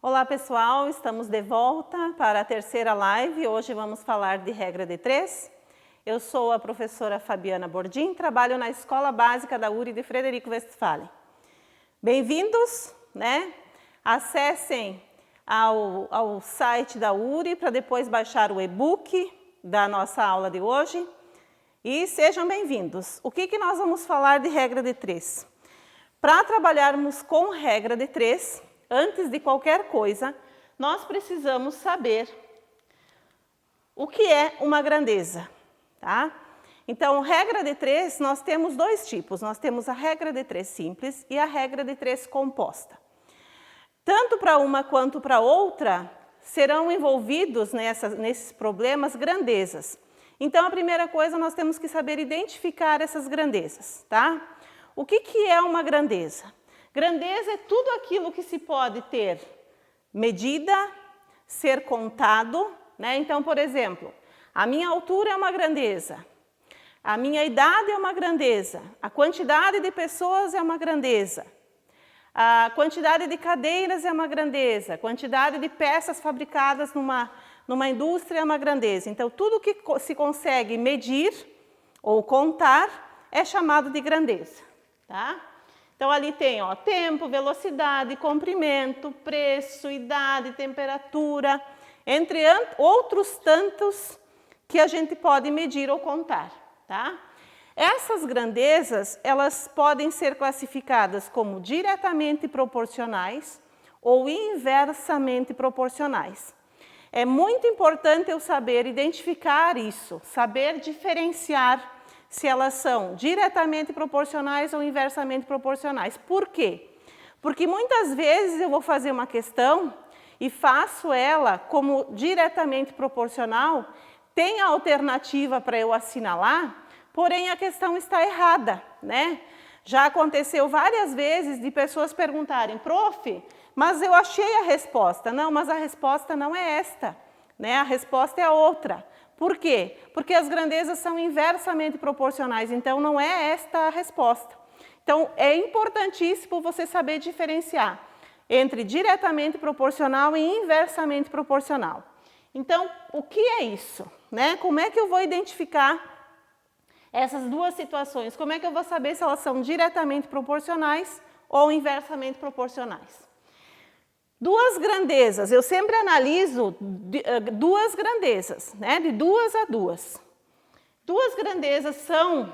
Olá pessoal, estamos de volta para a terceira live. Hoje vamos falar de regra de 3. Eu sou a professora Fabiana Bordim, trabalho na Escola Básica da URI de Frederico Westphalen. Bem-vindos, né? Acessem ao site da URI para depois baixar o e-book da nossa aula de hoje e sejam bem-vindos. O que nós vamos falar de regra de 3? Para trabalharmos com regra de 3, antes de qualquer coisa, nós precisamos saber o que é uma grandeza, tá? Então, regra de 3, nós temos dois tipos. Nós temos a regra de 3 simples e a regra de 3 composta. Tanto para uma quanto para outra, serão envolvidos nesses problemas grandezas. Então, a primeira coisa, nós temos que saber identificar essas grandezas, tá? O que é uma grandeza? Grandeza é tudo aquilo que se pode ter medida, ser contado, né? Então, por exemplo, a minha altura é uma grandeza, a minha idade é uma grandeza, a quantidade de pessoas é uma grandeza, a quantidade de cadeiras é uma grandeza, a quantidade de peças fabricadas numa indústria é uma grandeza. Então, tudo que se consegue medir ou contar é chamado de grandeza, tá? Então, ali tem tempo, velocidade, comprimento, preço, idade, temperatura, entre outros tantos que a gente pode medir ou contar, tá? Essas grandezas, elas podem ser classificadas como diretamente proporcionais ou inversamente proporcionais. É muito importante eu saber identificar isso, saber diferenciar se elas são diretamente proporcionais ou inversamente proporcionais. Por quê? Porque muitas vezes eu vou fazer uma questão e faço ela como diretamente proporcional, tem a alternativa para eu assinalar, porém a questão está errada, né? Já aconteceu várias vezes de pessoas perguntarem, prof, mas eu achei a resposta. Não, mas a resposta não é esta, né? A resposta é a outra. Por quê? Porque as grandezas são inversamente proporcionais, então não é esta a resposta. Então, é importantíssimo você saber diferenciar entre diretamente proporcional e inversamente proporcional. Então, o que é isso, né? Como é que eu vou identificar essas duas situações? Como é que eu vou saber se elas são diretamente proporcionais ou inversamente proporcionais? Duas grandezas, eu sempre analiso duas grandezas, né? De 2 a 2. Duas grandezas são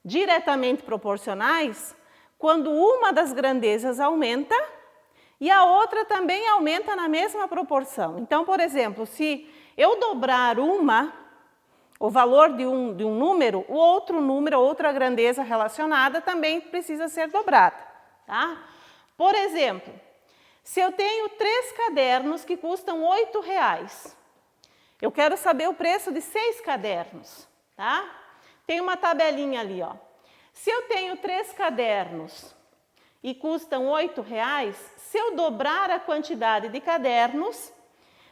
diretamente proporcionais quando uma das grandezas aumenta e a outra também aumenta na mesma proporção. Então, por exemplo, se eu dobrar o valor de um número, o outro número, outra grandeza relacionada também precisa ser dobrada, tá? Por exemplo, se eu tenho 3 cadernos que custam R$8, eu quero saber o preço de 6 cadernos, tá? Tem uma tabelinha ali, ó. Se eu tenho 3 cadernos e custam R$8, se eu dobrar a quantidade de cadernos,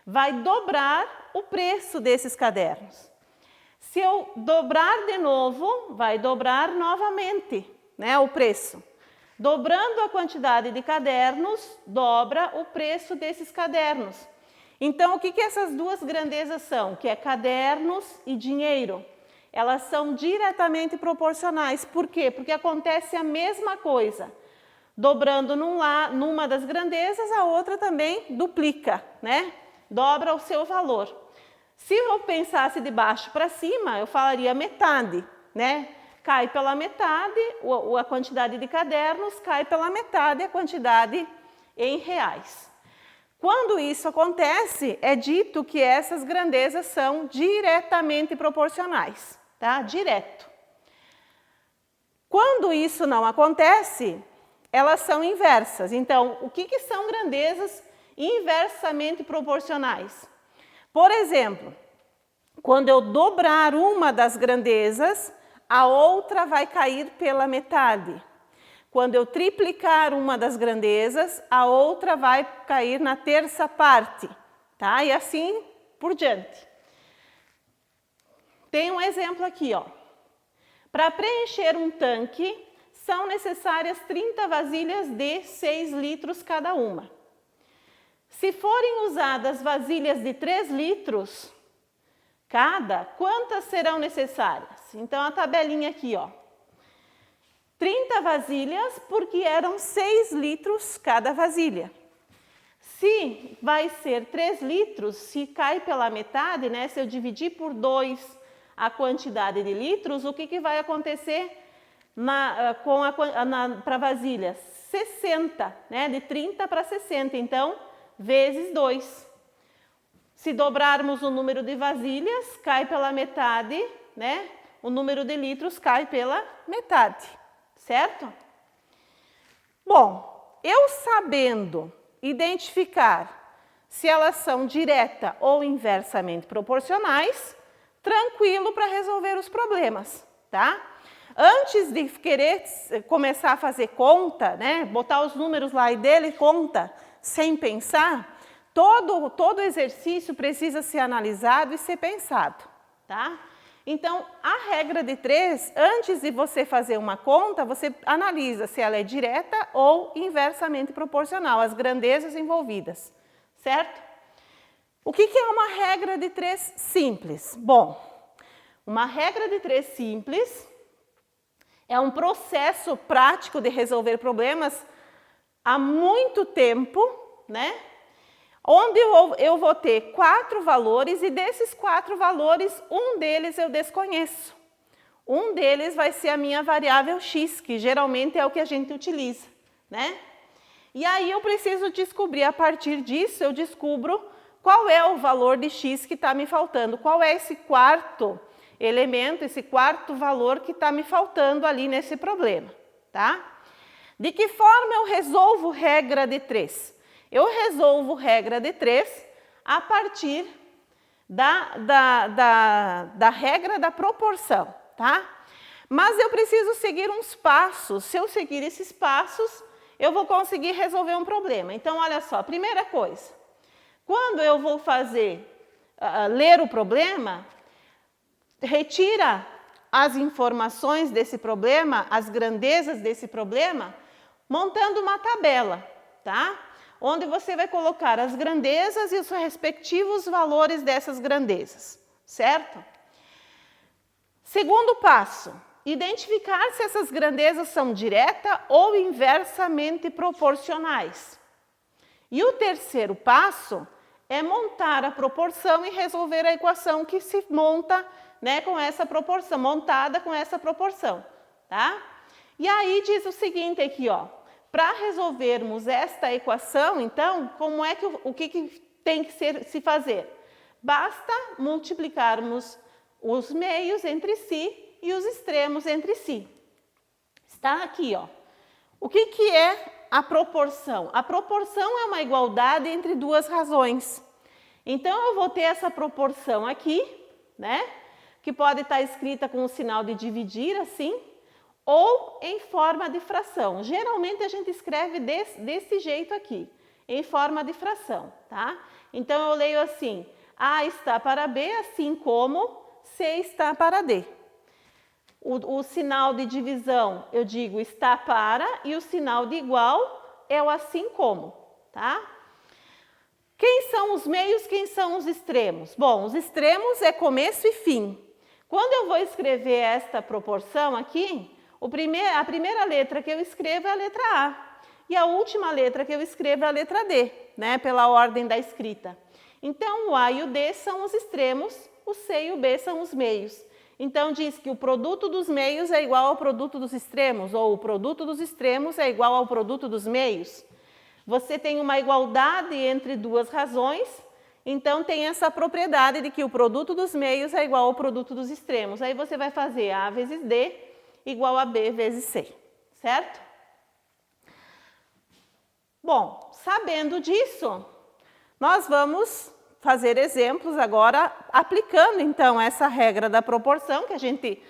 vai dobrar o preço desses cadernos. Se eu dobrar de novo, vai dobrar novamente, né, o preço. Dobrando a quantidade de cadernos, dobra o preço desses cadernos. Então, o que essas duas grandezas são? Que é cadernos e dinheiro. Elas são diretamente proporcionais. Por quê? Porque acontece a mesma coisa. Dobrando numa das grandezas, a outra também duplica, né? Dobra o seu valor. Se eu pensasse de baixo para cima, eu falaria metade, né? Cai pela metade a quantidade de cadernos, cai pela metade a quantidade em reais. Quando isso acontece, é dito que essas grandezas são diretamente proporcionais, tá? Direto. Quando isso não acontece, elas são inversas. Então, o que são grandezas inversamente proporcionais? Por exemplo, quando eu dobrar uma das grandezas, a outra vai cair pela metade. Quando eu triplicar uma das grandezas, a outra vai cair na terça parte, tá? E assim por diante. Tem um exemplo aqui, ó. Para preencher um tanque, são necessárias 30 vasilhas de 6 litros cada uma. Se forem usadas vasilhas de 3 litros cada, quantas serão necessárias? Então, a tabelinha aqui, ó. 30 vasilhas, porque eram 6 litros cada vasilha. Se vai ser 3 litros, se cai pela metade, né? Se eu dividir por 2 a quantidade de litros, o que vai acontecer para vasilhas? 60, né? De 30 para 60, então, vezes 2. Se dobrarmos o número de vasilhas, cai pela metade, né? O número de litros cai pela metade, certo? Bom, eu sabendo identificar se elas são direta ou inversamente proporcionais, tranquilo para resolver os problemas, tá? Antes de querer começar a fazer conta, né, botar os números lá e dele conta sem pensar, todo exercício precisa ser analisado e ser pensado, tá? Então, a regra de 3, antes de você fazer uma conta, você analisa se ela é direta ou inversamente proporcional, as grandezas envolvidas, certo? O que é uma regra de 3 simples? Bom, uma regra de 3 simples é um processo prático de resolver problemas há muito tempo, né? Onde eu vou ter 4 valores e desses 4 valores, um deles eu desconheço. Um deles vai ser a minha variável x, que geralmente é o que a gente utiliza, né? E aí eu preciso descobrir, a partir disso, eu descubro qual é o valor de x que está me faltando, qual é esse quarto elemento, esse quarto valor que está me faltando ali nesse problema, tá? De que forma eu resolvo regra de 3? Eu resolvo regra de 3 a partir da regra da proporção, tá? Mas eu preciso seguir uns passos. Se eu seguir esses passos, eu vou conseguir resolver um problema. Então, olha só, primeira coisa, quando eu vou ler o problema, retira as informações desse problema, as grandezas desse problema, montando uma tabela, tá? Onde você vai colocar as grandezas e os respectivos valores dessas grandezas, certo? Segundo passo, identificar se essas grandezas são direta ou inversamente proporcionais. E o terceiro passo é montar a proporção e resolver a equação que se monta, né, com essa proporção, montada com essa proporção, tá? E aí diz o seguinte aqui, ó. Para resolvermos esta equação, então, o que tem que se fazer? Basta multiplicarmos os meios entre si e os extremos entre si. Está aqui, ó. O que é a proporção? A proporção é uma igualdade entre duas razões. Então, eu vou ter essa proporção aqui, né? Que pode estar escrita com o sinal de dividir, assim, ou em forma de fração. Geralmente a gente escreve desse jeito aqui, em forma de fração, tá? Então eu leio assim, A está para B, assim como C está para D. O sinal de divisão, eu digo está para, e o sinal de igual é o assim como, tá? Quem são os meios, quem são os extremos? Bom, os extremos é começo e fim. Quando eu vou escrever esta proporção aqui, a primeira letra que eu escrevo é a letra A. E a última letra que eu escrevo é a letra D, né? Pela ordem da escrita. Então, o A e o D são os extremos, o C e o B são os meios. Então, diz que o produto dos meios é igual ao produto dos extremos, ou o produto dos extremos é igual ao produto dos meios. Você tem uma igualdade entre duas razões, então tem essa propriedade de que o produto dos meios é igual ao produto dos extremos. Aí você vai fazer A vezes D igual a B vezes C, certo? Bom, sabendo disso, nós vamos fazer exemplos agora, aplicando então essa regra da proporção, que a gente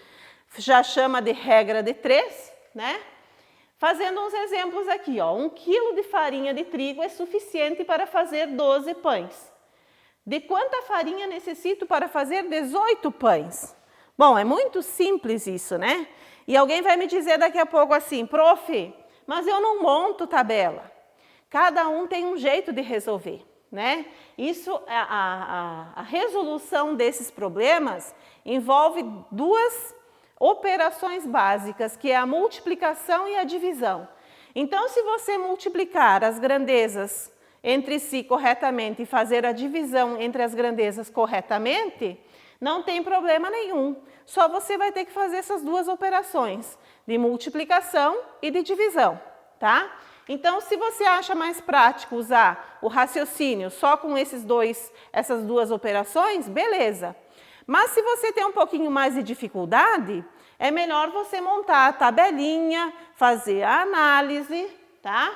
já chama de regra de 3, né? Fazendo uns exemplos aqui, ó. 1 quilo de farinha de trigo é suficiente para fazer 12 pães. De quanta farinha necessito para fazer 18 pães? Bom, é muito simples isso, né? E alguém vai me dizer daqui a pouco assim, prof, mas eu não monto tabela. Cada um tem um jeito de resolver, né? Isso, a resolução desses problemas envolve duas operações básicas, que é a multiplicação e a divisão. Então, se você multiplicar as grandezas entre si corretamente e fazer a divisão entre as grandezas corretamente, não tem problema nenhum. Só você vai ter que fazer essas duas operações, de multiplicação e de divisão, tá? Então, se você acha mais prático usar o raciocínio só com essas duas operações, beleza. Mas se você tem um pouquinho mais de dificuldade, é melhor você montar a tabelinha, fazer a análise, tá?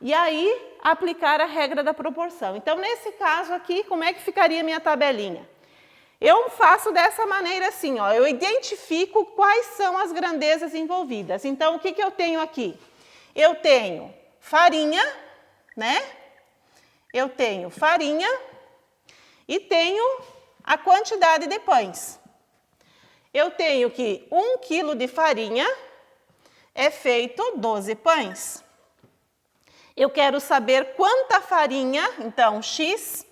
E aí aplicar a regra da proporção. Então, nesse caso aqui, como é que ficaria a minha tabelinha? Eu faço dessa maneira assim, ó, eu identifico quais são as grandezas envolvidas. Então, o que eu tenho aqui? Eu tenho farinha, né? Eu tenho farinha e tenho a quantidade de pães. Eu tenho que 1 quilo de farinha é feito 12 pães. Eu quero saber quanta farinha, então, X,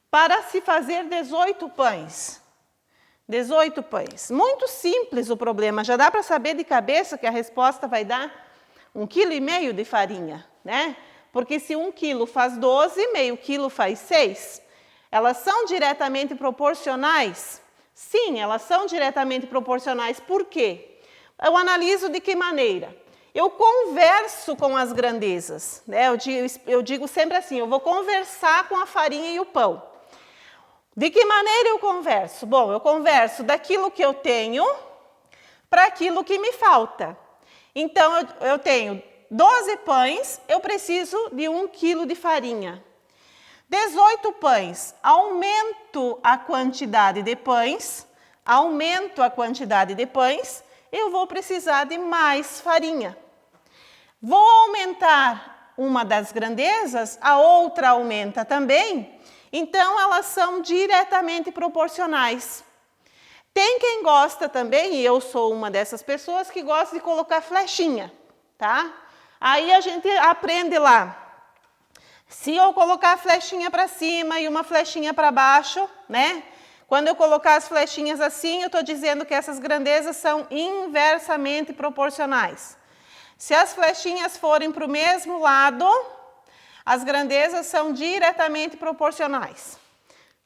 para se fazer 18 pães. 18 pães. Muito simples o problema, já dá para saber de cabeça que a resposta vai dar 1,5 kg de farinha, né? Porque se 1 quilo faz 12, meio quilo faz 6. Elas são diretamente proporcionais? Sim, elas são diretamente proporcionais. Por quê? Eu analiso de que maneira? Eu converso com as grandezas, né? Eu digo sempre assim, eu vou conversar com a farinha e o pão. De que maneira eu converso? Bom, eu converso daquilo que eu tenho para aquilo que me falta. Então, eu tenho 12 pães, eu preciso de 1 quilo de farinha. 18 pães, aumento a quantidade de pães, eu vou precisar de mais farinha. Vou aumentar uma das grandezas, a outra aumenta também, então elas são diretamente proporcionais. Tem quem gosta também, e eu sou uma dessas pessoas, que gosta de colocar flechinha, tá? Aí a gente aprende lá. Se eu colocar a flechinha para cima e uma flechinha para baixo, né? Quando eu colocar as flechinhas assim, eu estou dizendo que essas grandezas são inversamente proporcionais. Se as flechinhas forem para o mesmo lado, as grandezas são diretamente proporcionais,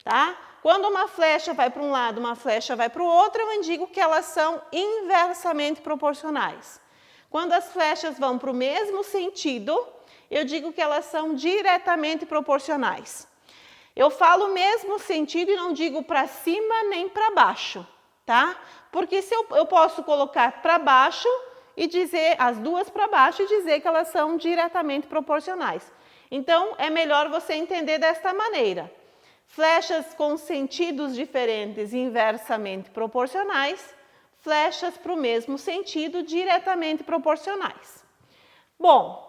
tá? Quando uma flecha vai para um lado, uma flecha vai para o outro, eu indico que elas são inversamente proporcionais. Quando as flechas vão para o mesmo sentido, eu digo que elas são diretamente proporcionais. Eu falo mesmo sentido e não digo para cima nem para baixo, tá? Porque se eu posso colocar para baixo e dizer as duas para baixo e dizer que elas são diretamente proporcionais. Então, é melhor você entender desta maneira. Flechas com sentidos diferentes inversamente proporcionais, flechas para o mesmo sentido diretamente proporcionais. Bom,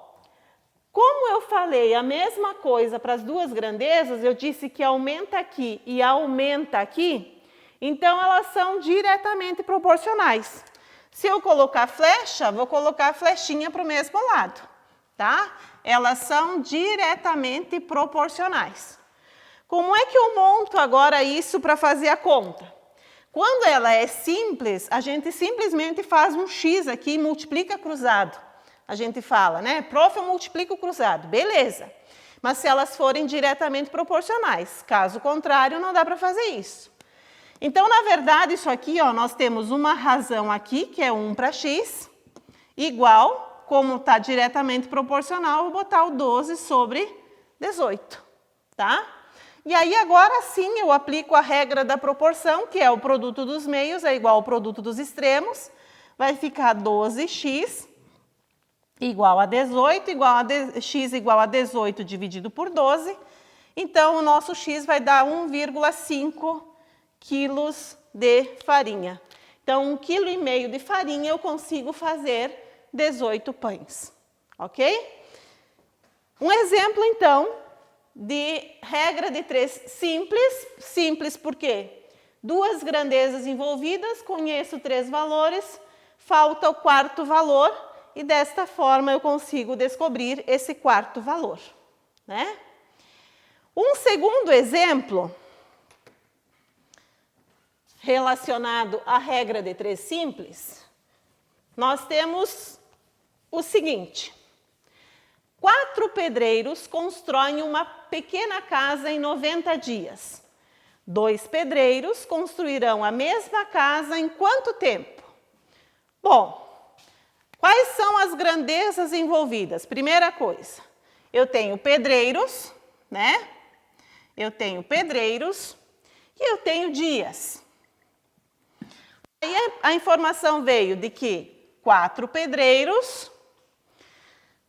como eu falei a mesma coisa para as duas grandezas, eu disse que aumenta aqui e aumenta aqui, então elas são diretamente proporcionais. Se eu colocar flecha, vou colocar a flechinha para o mesmo lado, tá? Elas são diretamente proporcionais. Como é que eu monto agora isso para fazer a conta? Quando ela é simples, a gente simplesmente faz um X aqui e multiplica cruzado. A gente fala, né? Prof, eu multiplico cruzado. Beleza. Mas se elas forem diretamente proporcionais, caso contrário, não dá para fazer isso. Então, na verdade, isso aqui, ó, nós temos uma razão aqui, que é 1 para x, igual, como está diretamente proporcional, eu vou botar o 12 sobre 18, tá? E aí, agora sim, eu aplico a regra da proporção, que é o produto dos meios é igual ao produto dos extremos. Vai ficar 12x igual a 18, x igual a 18 dividido por 12. Então, o nosso x vai dar 1,5 quilos de farinha. Então, 1,5 kg de farinha eu consigo fazer 18 pães, ok? Um exemplo, então, de regra de 3 simples. Simples por quê? Duas grandezas envolvidas, conheço 3 valores, falta o quarto valor e desta forma eu consigo descobrir esse quarto valor, né? segundo exemplo, relacionado à regra de 3 simples, nós temos o seguinte: 4 pedreiros constroem uma pequena casa em 90 dias. 2 pedreiros construirão a mesma casa em quanto tempo? Bom, quais são as grandezas envolvidas? Primeira coisa, eu tenho pedreiros, né? Eu tenho pedreiros e eu tenho dias. Aí a informação veio de que 4 pedreiros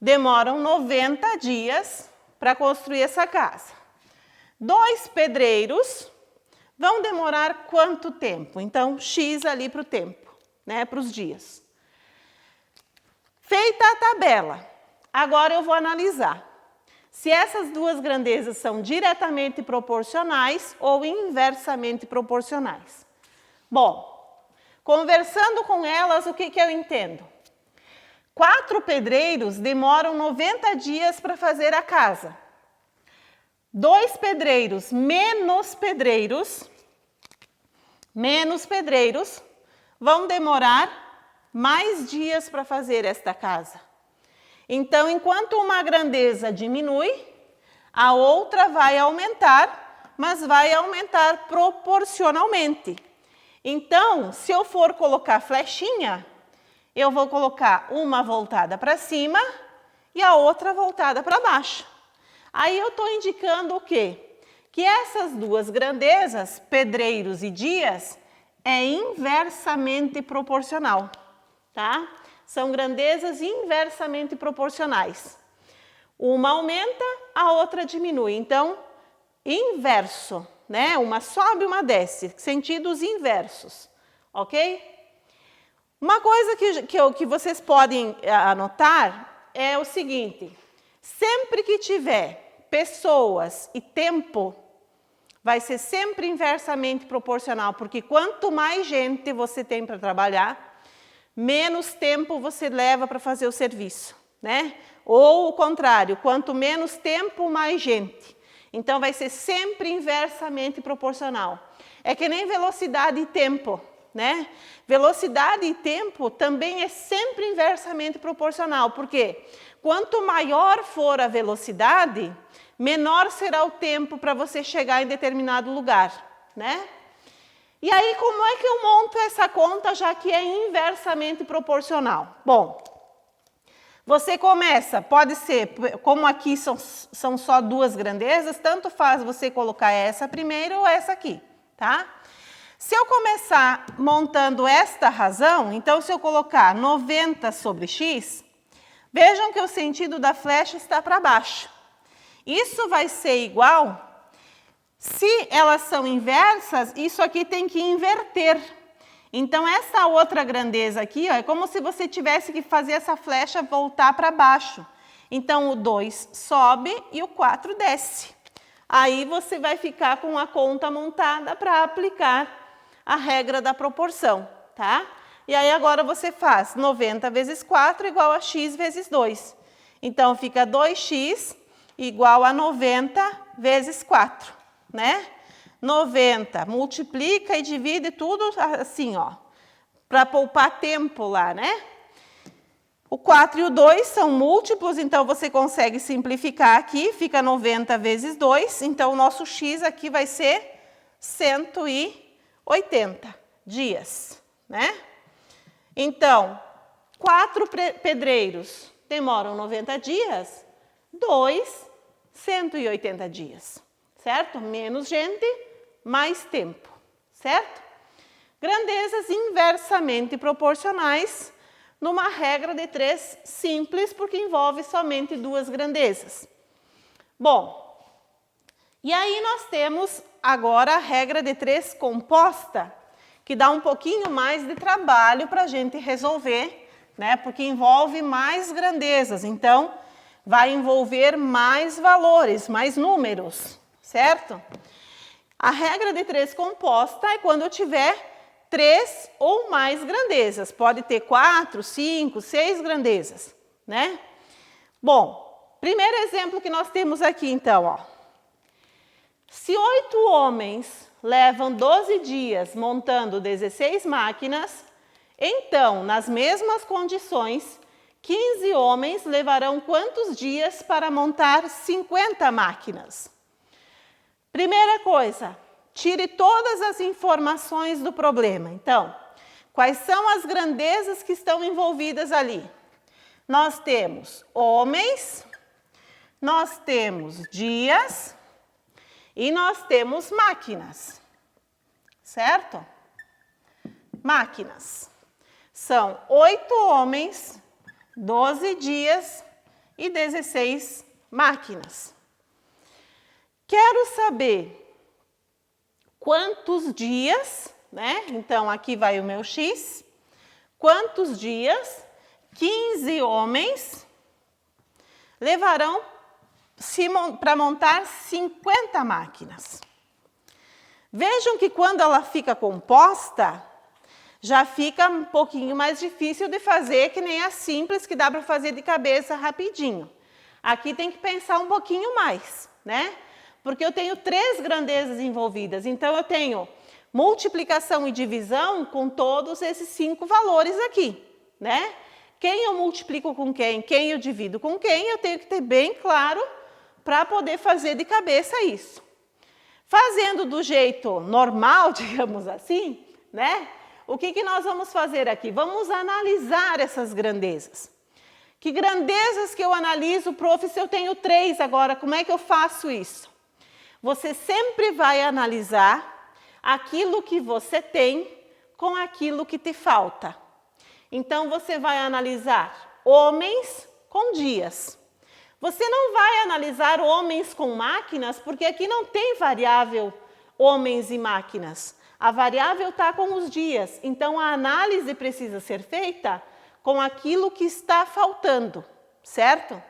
demoram 90 dias para construir essa casa. 2 pedreiros vão demorar quanto tempo? Então, X ali para o tempo, né? Para os dias. Feita a tabela, agora eu vou analisar se essas duas grandezas são diretamente proporcionais ou inversamente proporcionais. Bom, conversando com elas, o que eu entendo? 4 pedreiros demoram 90 dias para fazer a casa. 2 pedreiros menos pedreiros vão demorar mais dias para fazer esta casa. Então, enquanto uma grandeza diminui, a outra vai aumentar, mas vai aumentar proporcionalmente. Então, se eu for colocar flechinha, eu vou colocar uma voltada para cima e a outra voltada para baixo. Aí eu estou indicando o quê? Que essas duas grandezas, pedreiros e dias, é inversamente proporcional, tá? São grandezas inversamente proporcionais. Uma aumenta, a outra diminui. Então, inverso, né? Uma sobe, uma desce, sentidos inversos, ok? Uma coisa que vocês podem anotar é o seguinte: sempre que tiver pessoas e tempo, vai ser sempre inversamente proporcional, porque quanto mais gente você tem para trabalhar, menos tempo você leva para fazer o serviço, né? Ou o contrário, quanto menos tempo, mais gente. Então, vai ser sempre inversamente proporcional. É que nem velocidade e tempo, né? Velocidade e tempo também é sempre inversamente proporcional. Por quê? Quanto maior for a velocidade, menor será o tempo para você chegar em determinado lugar, né? E aí, como é que eu monto essa conta, já que é inversamente proporcional? Bom, você começa, pode ser, como aqui são só duas grandezas, tanto faz você colocar essa primeiro ou essa aqui, tá? Se eu começar montando esta razão, então se eu colocar 90 sobre x, vejam que o sentido da flecha está para baixo. Isso vai ser igual... Se elas são inversas, isso aqui tem que inverter. Então, essa outra grandeza aqui, ó, é como se você tivesse que fazer essa flecha voltar para baixo. Então, o 2 sobe e o 4 desce. Aí, você vai ficar com a conta montada para aplicar a regra da proporção, tá? E aí, agora você faz 90 vezes 4 igual a x vezes 2. Então, fica 2x igual a 90 vezes 4. Né? 90, multiplica e divide tudo assim, ó, para poupar tempo lá, né? O 4 e o 2 são múltiplos, então você consegue simplificar aqui, fica 90 vezes 2, então o nosso x aqui vai ser 180 dias, né? Então, 4 pedreiros demoram 90 dias, 2, 180 dias. Certo? Menos gente, mais tempo, certo? Grandezas inversamente proporcionais numa regra de 3 simples, porque envolve somente duas grandezas. Bom, e aí nós temos agora a regra de 3 composta, que dá um pouquinho mais de trabalho para a gente resolver, né? Porque envolve mais grandezas, então vai envolver mais valores, mais números. Certo? A regra de 3 composta é quando eu tiver 3 ou mais grandezas. Pode ter 4, 5, 6 grandezas, né? Bom, primeiro exemplo que nós temos aqui, então, ó. Se 8 homens levam 12 dias montando 16 máquinas, então, nas mesmas condições, 15 homens levarão quantos dias para montar 50 máquinas? Primeira coisa, tire todas as informações do problema. Então, quais são as grandezas que estão envolvidas ali? Nós temos homens, nós temos dias e nós temos máquinas, certo? Máquinas. São 8 homens, 12 dias e 16 máquinas. Quero saber quantos dias, né? Então, aqui vai o meu X. Quantos dias 15 homens levarão para montar 50 máquinas? Vejam que quando ela fica composta, já fica um pouquinho mais difícil de fazer, que nem a simples, que dá para fazer de cabeça rapidinho. Aqui tem que pensar um pouquinho mais, né? Porque eu tenho 3 grandezas envolvidas. Então, eu tenho multiplicação e divisão com todos esses 5 valores aqui, né? Quem eu multiplico com quem eu divido com quem, eu tenho que ter bem claro para poder fazer de cabeça isso. Fazendo do jeito normal, digamos assim, né? O que nós vamos fazer aqui? Vamos analisar essas grandezas. Que grandezas que eu analiso, prof, se eu tenho 3 agora, como é que eu faço isso? Você sempre vai analisar aquilo que você tem com aquilo que te falta. Então, você vai analisar homens com dias. Você não vai analisar homens com máquinas, porque aqui não tem variável homens e máquinas. A variável está com os dias, então a análise precisa ser feita com aquilo que está faltando, certo?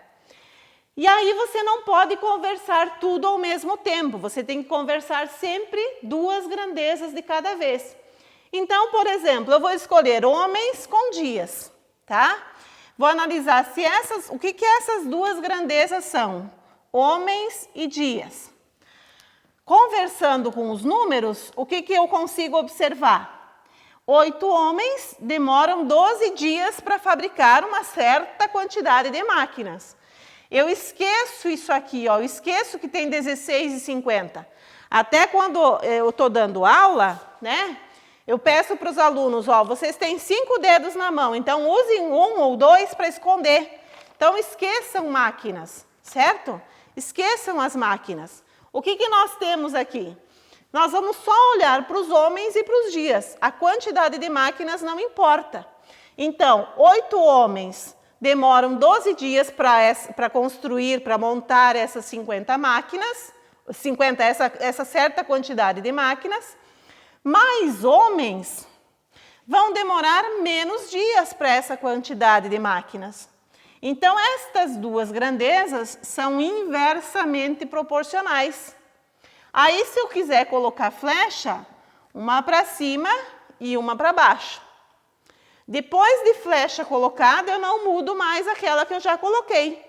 E aí você não pode conversar tudo ao mesmo tempo, você tem que conversar sempre 2 grandezas de cada vez. Então, por exemplo, eu vou escolher homens com dias, tá? Vou analisar se o que essas 2 grandezas são, homens e dias. Conversando com os números, o que eu consigo observar? 8 homens demoram 12 dias para fabricar uma certa quantidade de máquinas. Eu esqueço isso aqui, ó, eu esqueço que tem 16 e 50. Até quando eu estou dando aula, né, eu peço para os alunos, ó, vocês têm 5 dedos na mão, então usem 1 ou 2 para esconder. Então esqueçam máquinas, certo? Esqueçam as máquinas. O que nós temos aqui? Nós vamos só olhar para os homens e para os dias. A quantidade de máquinas não importa. Então, 8 homens demoram 12 dias para construir, para montar essas 50 máquinas, essa certa quantidade de máquinas. Mais homens vão demorar menos dias para essa quantidade de máquinas. Então, estas 2 grandezas são inversamente proporcionais. Aí, se eu quiser colocar flecha, uma para cima e uma para baixo. Depois de flecha colocada, eu não mudo mais aquela que eu já coloquei.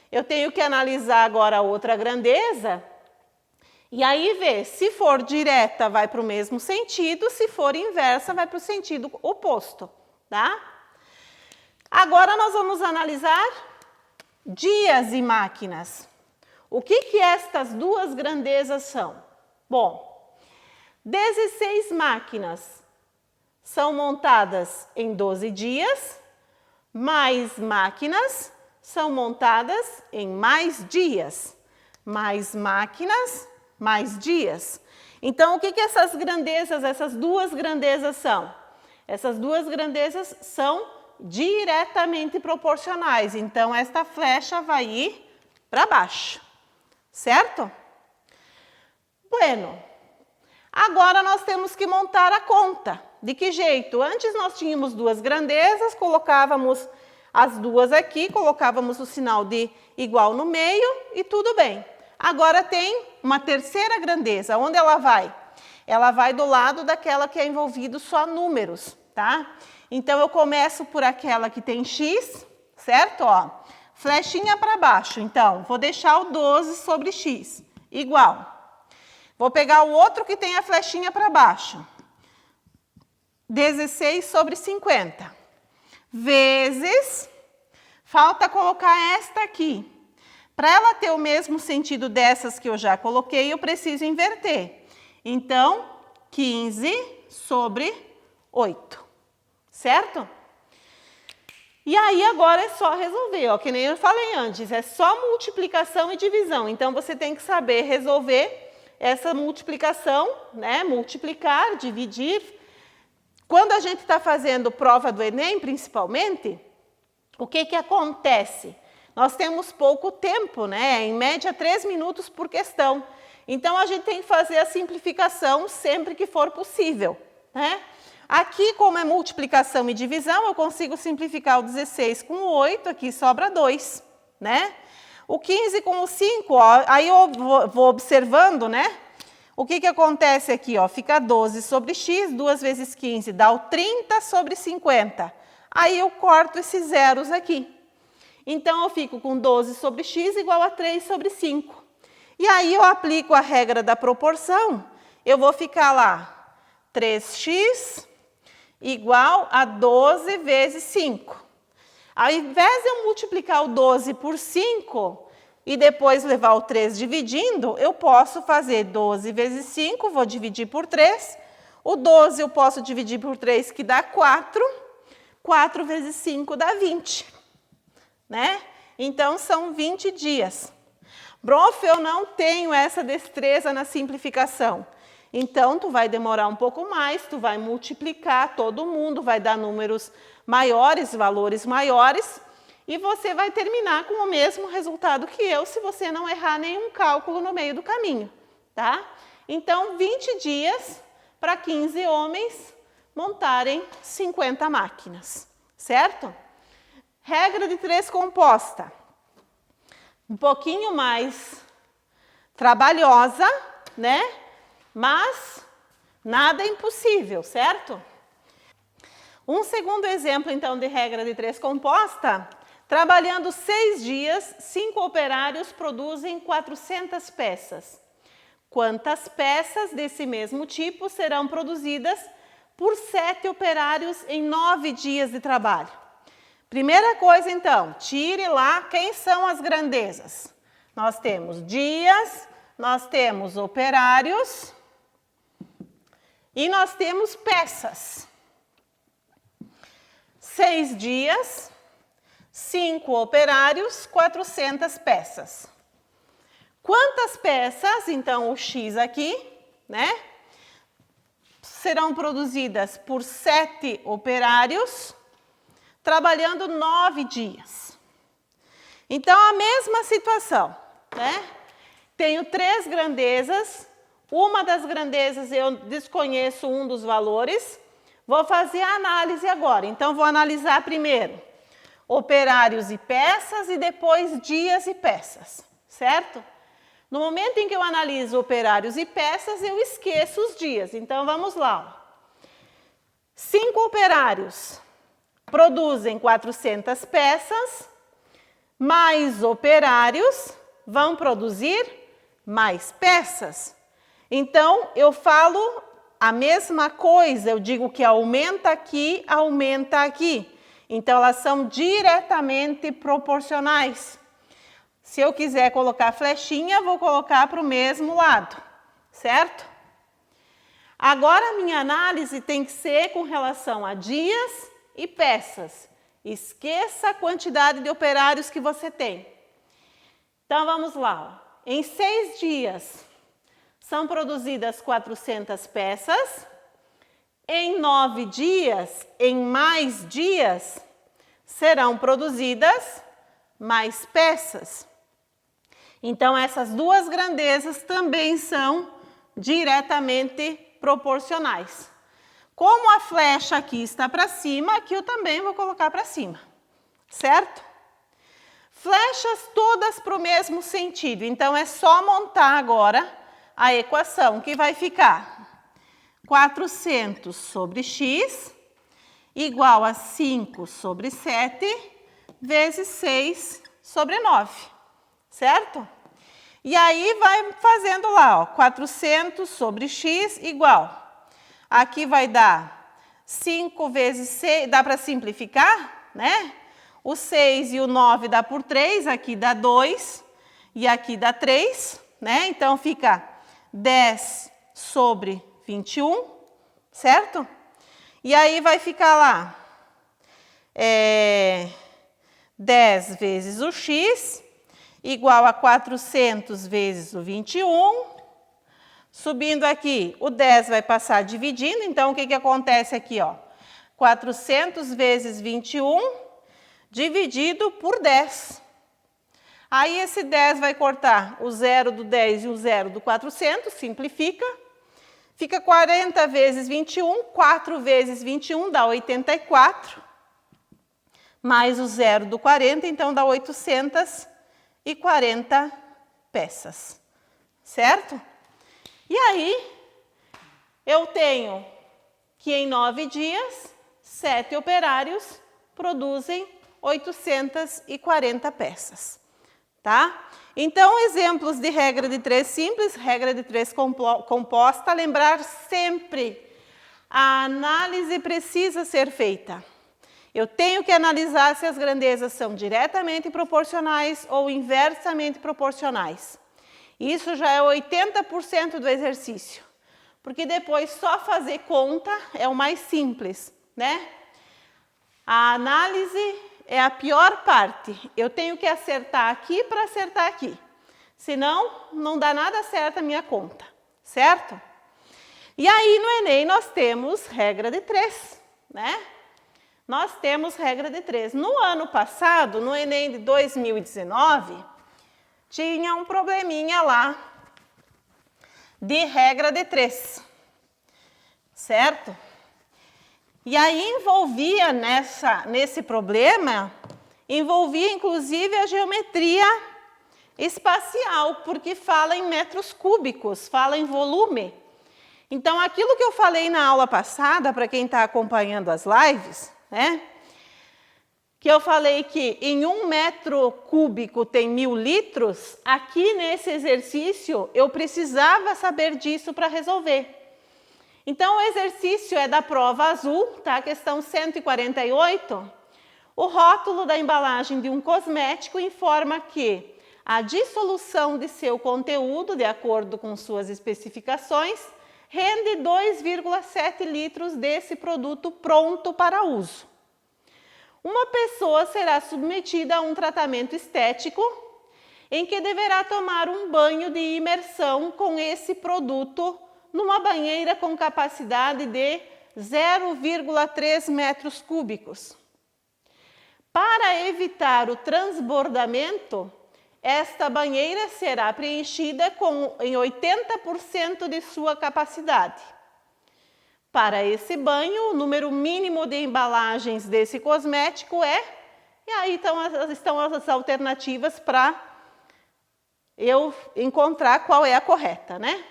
Eu tenho que analisar agora a outra grandeza e aí ver, se for direta, vai para o mesmo sentido, se for inversa, vai para o sentido oposto, tá? Agora, nós vamos analisar dias e máquinas. O que estas 2 grandezas são? Bom, 16 máquinas são montadas em 12 dias, mais máquinas são montadas em mais dias, mais máquinas, mais dias. Então, o que essas grandezas, essas 2 grandezas são? Essas 2 grandezas são diretamente proporcionais. Então, esta flecha vai ir para baixo, certo? Bueno, agora nós temos que montar a conta. De que jeito? Antes nós tínhamos 2 grandezas, colocávamos as 2 aqui, colocávamos o sinal de igual no meio e tudo bem. Agora tem uma terceira grandeza. Onde ela vai? Ela vai do lado daquela que é envolvido só números, tá? Então, eu começo por aquela que tem x, certo? Ó, flechinha para baixo. Então, vou deixar o 12 sobre x, igual. Vou pegar o outro que tem a flechinha para baixo. 16 sobre 50. Vezes, falta colocar esta aqui. Para ela ter o mesmo sentido dessas que eu já coloquei, eu preciso inverter. Então, 15 sobre 8, certo? E aí agora é só resolver, ó, que nem eu falei antes, é só multiplicação e divisão. Então, você tem que saber resolver essa multiplicação, né? Multiplicar, dividir. Quando a gente está fazendo prova do Enem, principalmente, o que que acontece? Nós temos pouco tempo, né? Em média 3 minutos por questão. Então, a gente tem que fazer a simplificação sempre que for possível, né? Aqui, como é multiplicação e divisão, eu consigo simplificar o 16 com o 8, aqui sobra 2, né? O 15 com o 5, ó, aí eu vou observando, né? O que que acontece aqui, ó? Fica 12 sobre x, 2 vezes 15 dá o 30 sobre 50. Aí eu corto esses zeros aqui. Então, eu fico com 12 sobre x igual a 3 sobre 5. E aí eu aplico a regra da proporção, eu vou ficar lá, 3x igual a 12 vezes 5. Ao invés de eu multiplicar o 12 por 5 e depois levar o 3 dividindo, eu posso fazer 12 vezes 5, vou dividir por 3. O 12 eu posso dividir por 3, que dá 4. 4 vezes 5 dá 20, né? Então, são 20 dias. Prof, eu não tenho essa destreza na simplificação. Então, tu vai demorar um pouco mais, tu vai multiplicar todo mundo, vai dar números maiores, valores maiores, e você vai terminar com o mesmo resultado que eu, se você não errar nenhum cálculo no meio do caminho, tá? Então, 20 dias para 15 homens montarem 50 máquinas, certo? Regra de 3 composta. Um pouquinho mais trabalhosa, né? Mas nada é impossível, certo? Um segundo exemplo, então, de regra de 3 composta. Trabalhando 6 dias, 5 operários produzem 400 peças. Quantas peças desse mesmo tipo serão produzidas por 7 operários em 9 dias de trabalho? Primeira coisa, então, tire lá quem são as grandezas. Nós temos dias, nós temos operários e nós temos peças. 6 dias, 5 operários, 400 peças. Quantas peças, então o X aqui, né, serão produzidas por 7 operários, trabalhando 9 dias. Então, a mesma situação, né? Tenho 3 grandezas, uma das grandezas eu desconheço um dos valores, vou fazer a análise agora. Então, vou analisar primeiro operários e peças e depois dias e peças, certo? No momento em que eu analiso operários e peças, eu esqueço os dias. Então, vamos lá. 5 operários produzem 400 peças, mais operários vão produzir mais peças. Então, eu falo a mesma coisa, eu digo que aumenta aqui, aumenta aqui. Então, elas são diretamente proporcionais. Se eu quiser colocar flechinha, vou colocar para o mesmo lado, certo? Agora, a minha análise tem que ser com relação a dias e peças. Esqueça a quantidade de operários que você tem. Então, vamos lá. Em 6 dias, são produzidas 400 peças. Em 9 dias, em mais dias, serão produzidas mais peças. Então, essas duas grandezas também são diretamente proporcionais. Como a flecha aqui está para cima, aqui eu também vou colocar para cima, certo? Flechas todas para o mesmo sentido, então é só montar agora a equação que vai ficar 400 sobre x igual a 5 sobre 7 vezes 6 sobre 9, certo? E aí vai fazendo lá, ó, 400 sobre x igual. Aqui vai dar 5 vezes 6, dá para simplificar, né? O 6 e o 9 dá por 3, aqui dá 2 e aqui dá 3, né? Então fica 10 sobre 21, certo? E aí vai ficar lá 10 vezes o x igual a 400 vezes o 21. Subindo aqui, o 10 vai passar dividindo, então o que acontece aqui, ó? 400 vezes 21 dividido por 10. Aí esse 10 vai cortar o 0 do 10 e o 0 do 400, simplifica. Fica 40 vezes 21, 4 vezes 21 dá 84. Mais o 0 do 40, então dá 840 peças, certo? E aí, eu tenho que em 9 dias, 7 operários produzem 840 peças, tá? Então, exemplos de regra de 3 simples, regra de 3 composta, lembrar sempre, a análise precisa ser feita. Eu tenho que analisar se as grandezas são diretamente proporcionais ou inversamente proporcionais. Isso já é 80% do exercício, porque depois só fazer conta é o mais simples, né? A análise é a pior parte. Eu tenho que acertar aqui para acertar aqui. Senão, não dá nada certo a minha conta, certo? E aí, no Enem, nós temos regra de 3, né? Nós temos regra de 3. No ano passado, no Enem de 2019, tinha um probleminha lá de regra de 3, certo? E aí envolvia nesse problema, envolvia inclusive a geometria espacial, porque fala em metros cúbicos, fala em volume. Então, aquilo que eu falei na aula passada, para quem está acompanhando as lives, né? Que eu falei que em 1 metro cúbico tem 1000 litros, aqui nesse exercício eu precisava saber disso para resolver. Então, o exercício é da prova azul, tá? Questão 148. O rótulo da embalagem de um cosmético informa que a dissolução de seu conteúdo, de acordo com suas especificações, rende 2,7 litros desse produto pronto para uso. Uma pessoa será submetida a um tratamento estético em que deverá tomar um banho de imersão com esse produto numa banheira com capacidade de 0,3 metros cúbicos. Para evitar o transbordamento, esta banheira será preenchida em 80% de sua capacidade. Para esse banho, o número mínimo de embalagens desse cosmético é... E aí estão as alternativas para eu encontrar qual é a correta, né?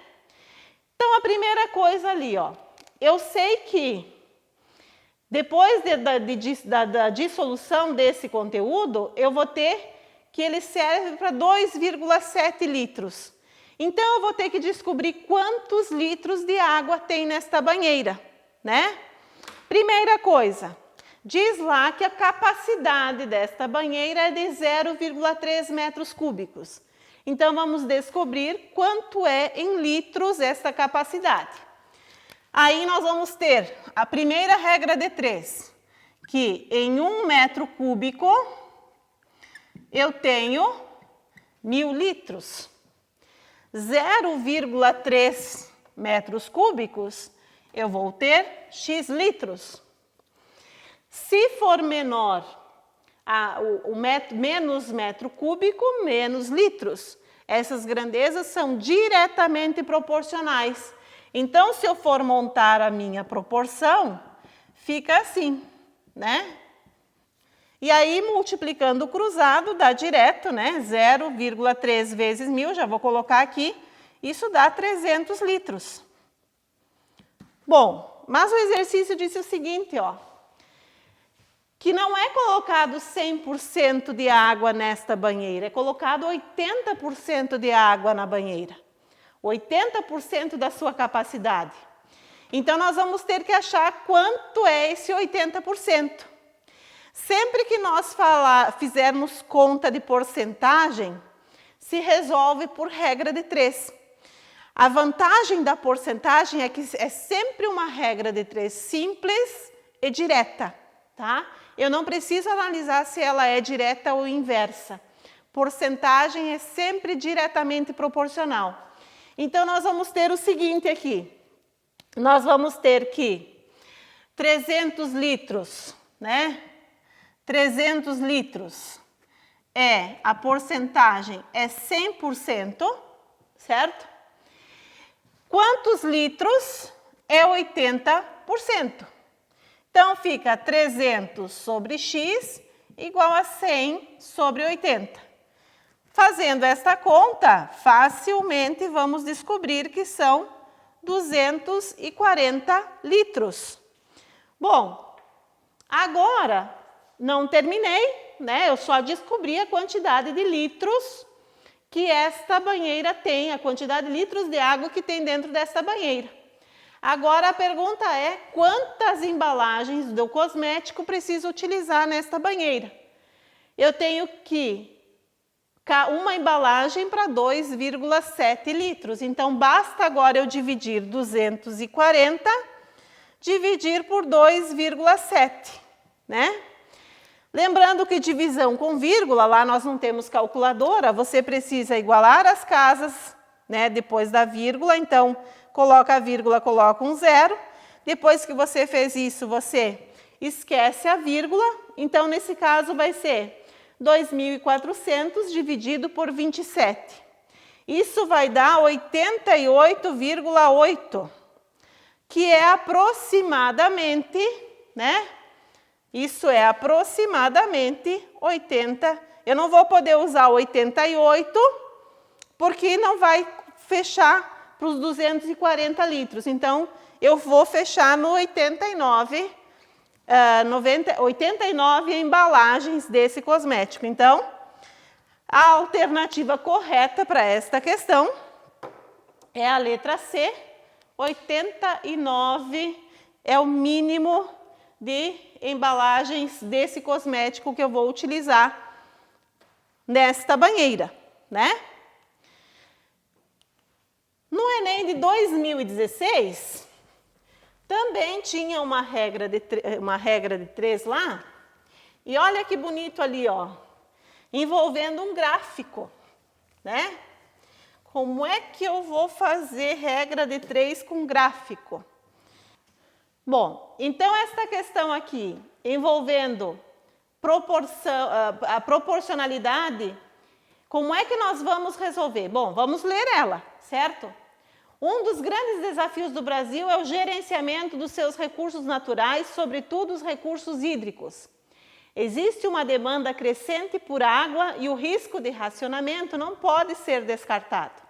Então, a primeira coisa ali, ó, eu sei que depois da dissolução desse conteúdo, eu vou ter que ele serve para 2,7 litros. Então, eu vou ter que descobrir quantos litros de água tem nesta banheira, né? Primeira coisa, diz lá que a capacidade desta banheira é de 0,3 metros cúbicos. Então, vamos descobrir quanto é em litros esta capacidade. Aí, nós vamos ter a primeira regra de 3, que em 1 metro cúbico, eu tenho 1000 litros. 0,3 metros cúbicos, eu vou ter X litros. Se for menor, menos metro cúbico, menos litros. Essas grandezas são diretamente proporcionais. Então, se eu for montar a minha proporção, fica assim, né? E aí, multiplicando o cruzado, dá direto, né? 0,3 vezes 1000, já vou colocar aqui, isso dá 300 litros. Bom, mas o exercício disse o seguinte, ó. que não é colocado 100% de água nesta banheira, é colocado 80% de água na banheira. 80% da sua capacidade. Então, nós vamos ter que achar quanto é esse 80%. Sempre que nós fizermos conta de porcentagem, se resolve por regra de 3. A vantagem da porcentagem é que é sempre uma regra de 3 simples e direta, tá? Eu não preciso analisar se ela é direta ou inversa. Porcentagem é sempre diretamente proporcional. Então, nós vamos ter o seguinte aqui. Nós vamos ter que 300 litros, né? 300 litros a porcentagem é 100%, certo? Quantos litros é 80%? Então, fica 300 sobre x igual a 100 sobre 80. Fazendo esta conta, facilmente vamos descobrir que são 240 litros. Bom, agora não terminei, né? Eu só descobri a quantidade de litros que esta banheira tem, a quantidade de litros de água que tem dentro desta banheira. Agora a pergunta é: quantas embalagens do cosmético preciso utilizar nesta banheira? Eu tenho que uma embalagem para 2,7 litros. Então, basta agora eu dividir 240, dividir por 2,7, né? Lembrando que divisão com vírgula, lá nós não temos calculadora, você precisa igualar as casas, né, depois da vírgula. Então, coloca a vírgula, coloca um zero. Depois que você fez isso, você esquece a vírgula. Então, nesse caso, vai ser 2.400 dividido por 27. Isso vai dar 88,8, que é aproximadamente, né? Isso é aproximadamente 80. Eu não vou poder usar 88, porque não vai fechar para os 240 litros. Então, eu vou fechar no 89 embalagens desse cosmético. Então, a alternativa correta para esta questão é a letra C. 89 é o mínimo de embalagens desse cosmético que eu vou utilizar nesta banheira, né? No Enem de 2016... também tinha uma regra de 3 lá, e olha que bonito ali, ó, envolvendo um gráfico, né? Como é que eu vou fazer regra de 3 com gráfico? Bom, então esta questão aqui, envolvendo a proporcionalidade, como é que nós vamos resolver? Bom, vamos ler ela, certo? Um dos grandes desafios do Brasil é o gerenciamento dos seus recursos naturais, sobretudo os recursos hídricos. Existe uma demanda crescente por água e o risco de racionamento não pode ser descartado.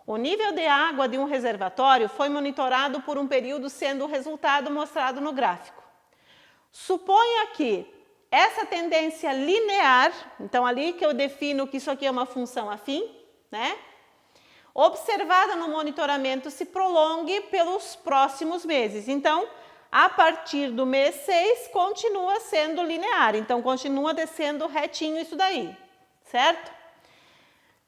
O nível de água de um reservatório foi monitorado por um período, sendo o resultado mostrado no gráfico. Suponha que essa tendência linear, então ali que eu defino que isso aqui é uma função afim, né? Observada no monitoramento se prolongue pelos próximos meses. Então, a partir do mês 6, continua sendo linear. Então, continua descendo retinho isso daí, certo?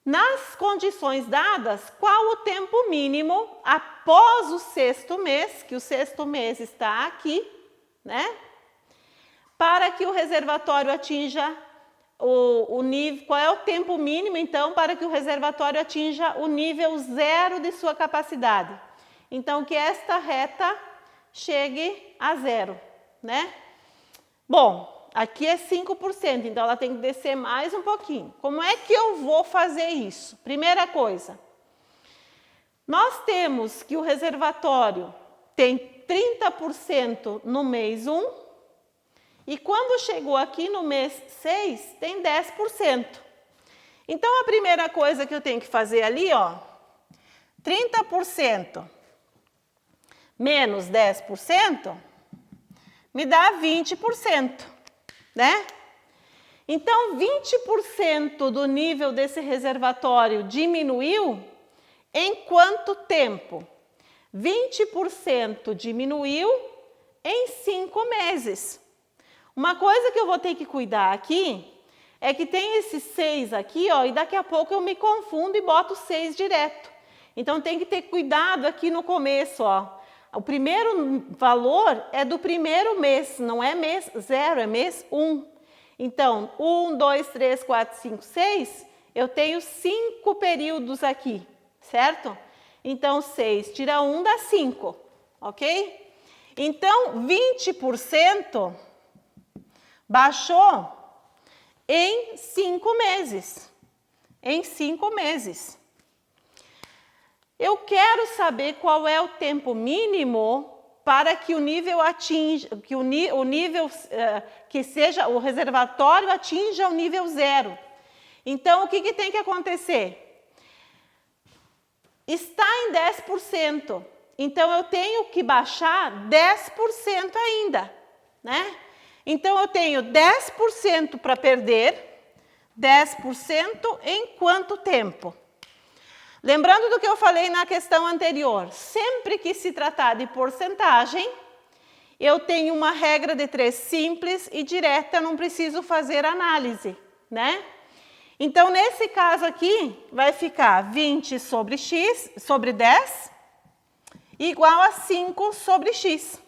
Nas condições dadas, qual o tempo mínimo após o 6º mês, que o 6º mês está aqui, né? Para que o reservatório atinja o nível, qual é o tempo mínimo, então, para que o reservatório atinja o nível 0 de sua capacidade? Então, que esta reta chegue a 0, né? Bom, aqui é 5%, então ela tem que descer mais um pouquinho. Como é que eu vou fazer isso? Primeira coisa, nós temos que o reservatório tem 30% no mês 1, e quando chegou aqui no mês 6, tem 10%. Então, a primeira coisa que eu tenho que fazer ali, ó, 30% menos 10% me dá 20%, né? Então, 20% do nível desse reservatório diminuiu em quanto tempo? 20% diminuiu em 5 meses. Uma coisa que eu vou ter que cuidar aqui é que tem esses 6 aqui, ó, e daqui a pouco eu me confundo e boto 6 direto. Então, tem que ter cuidado aqui no começo, ó. O primeiro valor é do primeiro mês, não é mês 0, é mês 1. Então, 1, 2, 3, 4, 5, 6, eu tenho 5 períodos aqui, certo? Então, 6 tira 1 dá 5, ok? Então, 20% baixou em 5 meses. Em 5 meses. Eu quero saber qual é o tempo mínimo para que o nível atinja, que o nível que seja o reservatório atinja o nível 0. Então, o que tem que acontecer? Está em 10%. Então, eu tenho que baixar 10% ainda, né? Então, eu tenho 10% para perder, 10% em quanto tempo? Lembrando do que eu falei na questão anterior, sempre que se tratar de porcentagem, eu tenho uma regra de 3 simples e direta, não preciso fazer análise, né? Então, nesse caso aqui, vai ficar 20 sobre x, sobre 10, igual a 5 sobre x.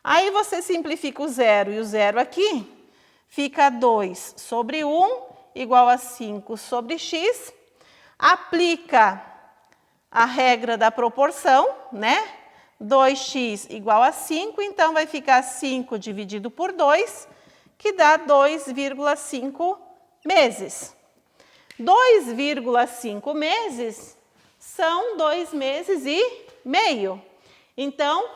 Aí, você simplifica o 0 e o 0 aqui, fica 2 sobre 1, igual a 5 sobre x. Aplica a regra da proporção, né? 2x igual a 5, então vai ficar 5 dividido por 2, que dá 2,5 meses. 2,5 meses são 2 meses e meio. Então,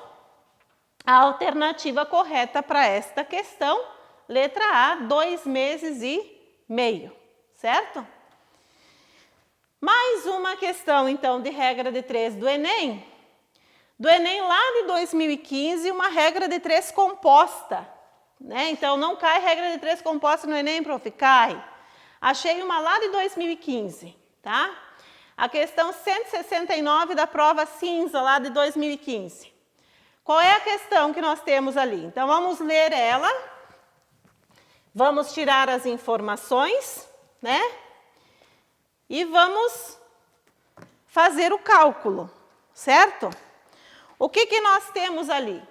a alternativa correta para esta questão, letra A, 2 meses e meio, certo? Mais uma questão, então, de regra de 3 do Enem. Do Enem lá de 2015, uma regra de 3 composta, né? Então, não cai regra de 3 composta no Enem, prof? Cai. Achei uma lá de 2015, tá? A questão 169 da prova cinza lá de 2015. Qual é a questão que nós temos ali? Então, vamos ler ela. Vamos tirar as informações, né? E vamos fazer o cálculo, certo? O que nós temos ali?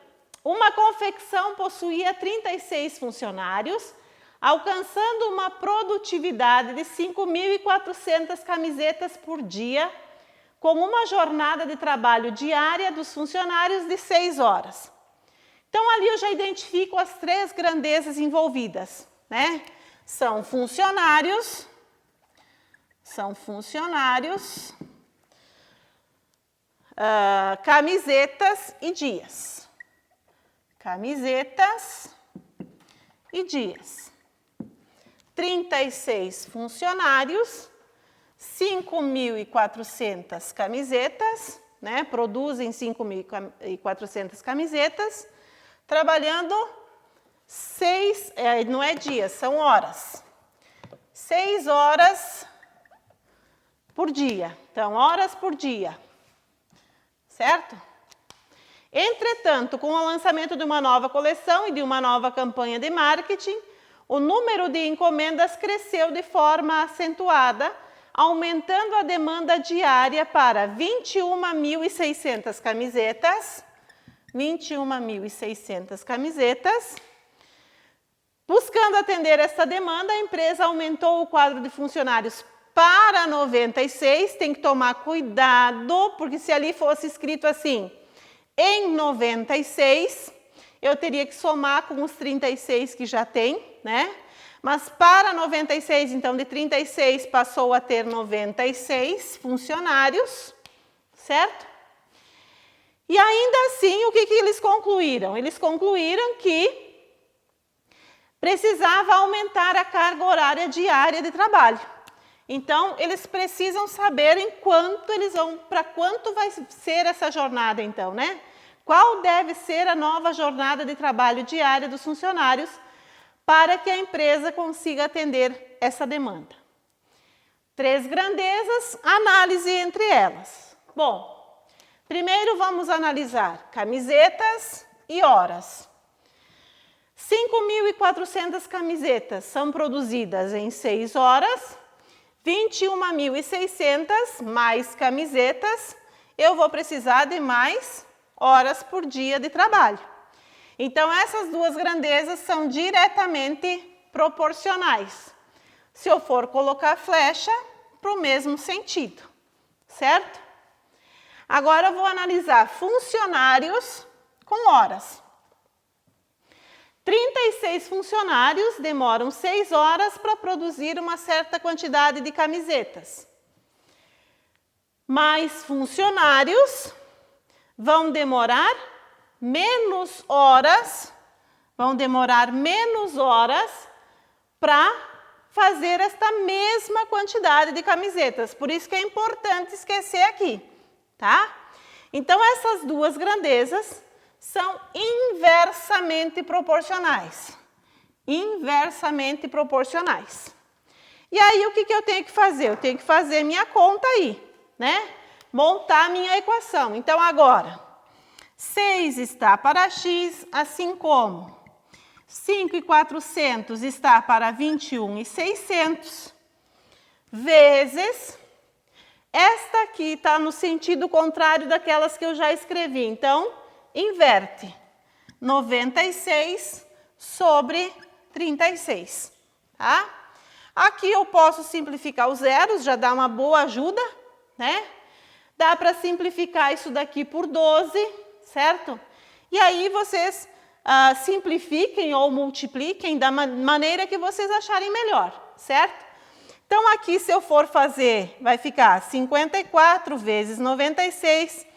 Uma confecção possuía 36 funcionários, alcançando uma produtividade de 5.400 camisetas por dia, com uma jornada de trabalho diária dos funcionários de 6 horas. Então, ali eu já identifico as 3 grandezas envolvidas, né? São funcionários, camisetas e dias. Camisetas e dias. 36 funcionários, 5.400 camisetas, né? Produzem 5.400 camisetas, trabalhando 6, não é dias, são horas. 6 horas por dia. Então, horas por dia. Certo? Entretanto, com o lançamento de uma nova coleção e de uma nova campanha de marketing, o número de encomendas cresceu de forma acentuada, aumentando a demanda diária para 21.600 camisetas. 21.600 camisetas. Buscando atender esta demanda, a empresa aumentou o quadro de funcionários para 96, tem que tomar cuidado, porque se ali fosse escrito assim, em 96, eu teria que somar com os 36 que já tem, né? Mas para 96, então, de 36 passou a ter 96 funcionários, certo? E ainda assim, o que eles concluíram? Eles concluíram que precisava aumentar a carga horária diária de trabalho. Então, eles precisam saber para quanto vai ser essa jornada, então, né? Qual deve ser a nova jornada de trabalho diária dos funcionários para que a empresa consiga atender essa demanda. 3 grandezas, análise entre elas. Bom, primeiro vamos analisar camisetas e horas. 5.400 camisetas são produzidas em 6 horas, 21.600 mais camisetas, eu vou precisar de mais horas por dia de trabalho. Então, essas 2 grandezas são diretamente proporcionais. Se eu for colocar flecha, para o mesmo sentido, certo? Agora, eu vou analisar funcionários com horas. 36 funcionários demoram 6 horas para produzir uma certa quantidade de camisetas. Mais funcionários vão demorar menos horas para fazer esta mesma quantidade de camisetas. Por isso que é importante esquecer aqui, tá? Então, essas 2 grandezas são inversamente proporcionais. Inversamente proporcionais. E aí, o que eu tenho que fazer? Eu tenho que fazer minha conta aí, né? Montar minha equação. Então, agora, 6 está para x, assim como 5.400 está para 21.600, vezes, esta aqui está no sentido contrário daquelas que eu já escrevi. Então, inverte, 96 sobre 36, tá? Aqui eu posso simplificar os zeros, já dá uma boa ajuda, né? Dá para simplificar isso daqui por 12, certo? E aí vocês simplifiquem ou multipliquem da maneira que vocês acharem melhor, certo? Então, aqui, se eu for fazer, vai ficar 54 vezes 96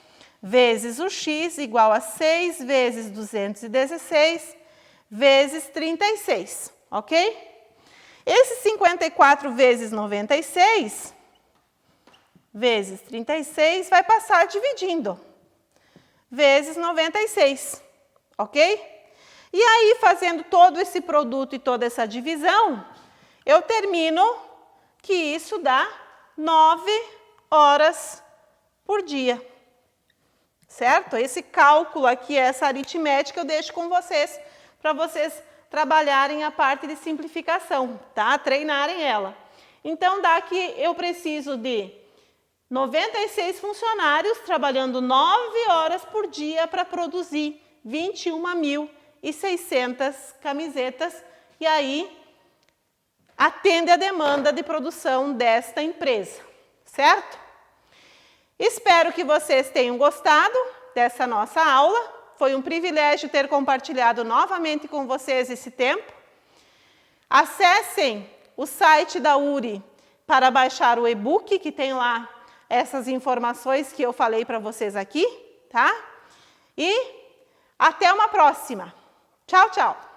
vezes o x igual a 6 vezes 216 vezes 36, ok? Esse 54 vezes 96 vezes 36 vai passar dividindo, vezes 96, ok? E aí, fazendo todo esse produto e toda essa divisão, eu termino que isso dá 9 horas por dia, certo? Esse cálculo aqui, essa aritmética, eu deixo com vocês, para vocês trabalharem a parte de simplificação, tá? Treinarem ela. Então, dá que eu preciso de 96 funcionários trabalhando 9 horas por dia para produzir 21.600 camisetas e aí atende a demanda de produção desta empresa, certo? Espero que vocês tenham gostado dessa nossa aula. Foi um privilégio ter compartilhado novamente com vocês esse tempo. Acessem o site da URI para baixar o e-book, que tem lá essas informações que eu falei para vocês aqui, tá? E até uma próxima. Tchau, tchau!